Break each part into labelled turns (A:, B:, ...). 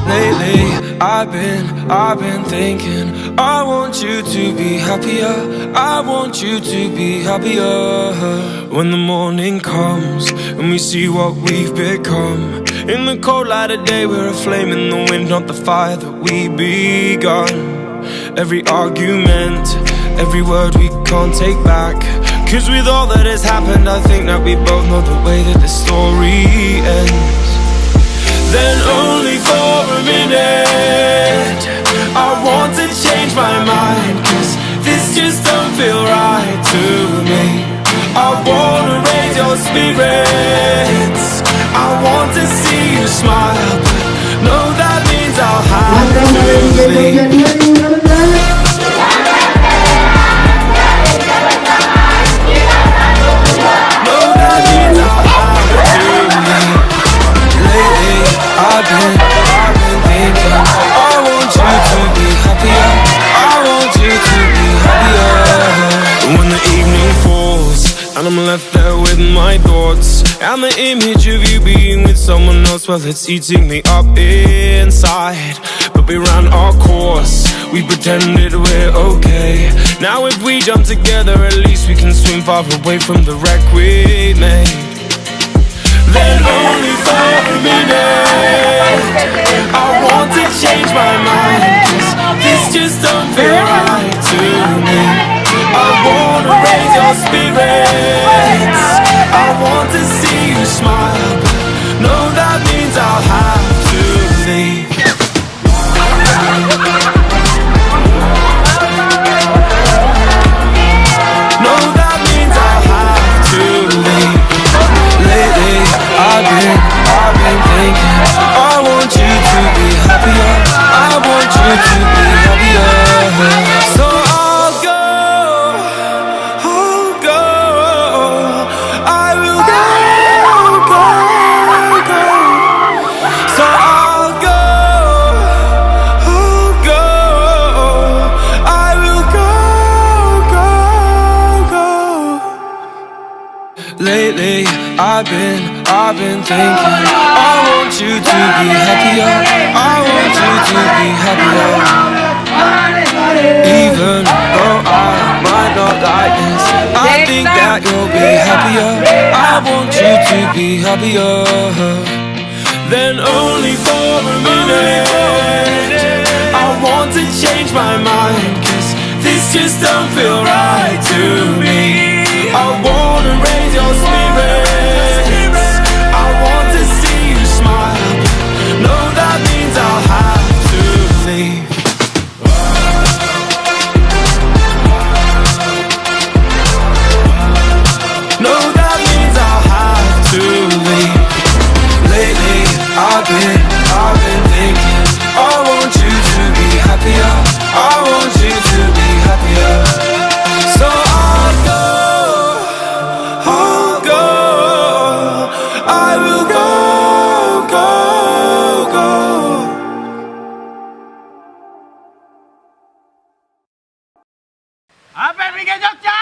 A: Lately, I've been thinking, I want you to be happier, I want you to be happier. When the morning comes and we see what we've become, in the cold light of day we're a flame in the wind, not the fire that we begun. Every argument, every word we can't take back, 'cause with all that has happened I think that we both know the way that the story ends. Then only for a minute I want to change my mind, 'cause this just don't feel right to me. I wanna raise your spirits, I want to see you smile, but no, that means I'll have to leave. I've been thinking, I want you to be happier, I want you to be happier. When the evening falls and I'm left there with my thoughts, and the image of you being with someone else, well, it's eating me up inside. But we ran our course, we pretended we're okay. Now if we jump together, at least we can swim far away from the wreck we made. Then only for a minute I want to change my mind, 'cause this just don't feel right to me. I wanna raise your spirits, I want to see you smile, but no, that means I'll have to leave. No, that means I'll have to leave. Lately, I've been thinking, I want you to be happier, I want you to be happier. So I'll go, I will go. So I'll go, I will go. Lately, I've been thinking, I want you to be happier, I want you to be happier. Even though I might not like this, I think that you'll be happier, I want you to be happier. Then only for a minute I want to change my mind, 'cause this just don't feel right to me. I wanna raise your spirits, I want to see you smile, no, that means I'll have to leave. No, that means I'll have to leave. Lately, I've been thinking, I want you to be happier, I want you to be happier. So I'll go, I will go.
B: Hpmig Jogja!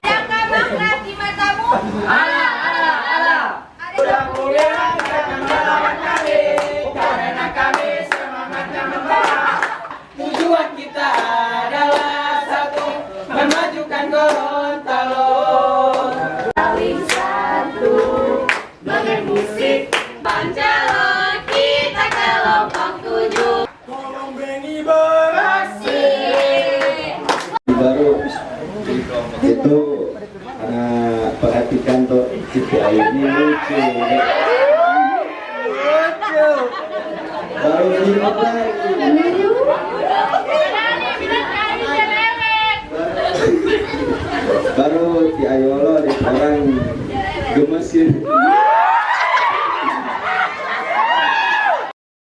C: Yang gak Makrab di matamu? Alah.
B: Udah kuliah jangan melawan kami, karena kami semangatnya membara. Tujuan kita adalah satu, memajukan Gorontalo.
C: Paling satu, dengan musik Pancalo kita kelompok 7.
B: Tolong Benny berhasil.
D: Baru di kelompok itu perhatikan tuh CPI ini lucu. Baru di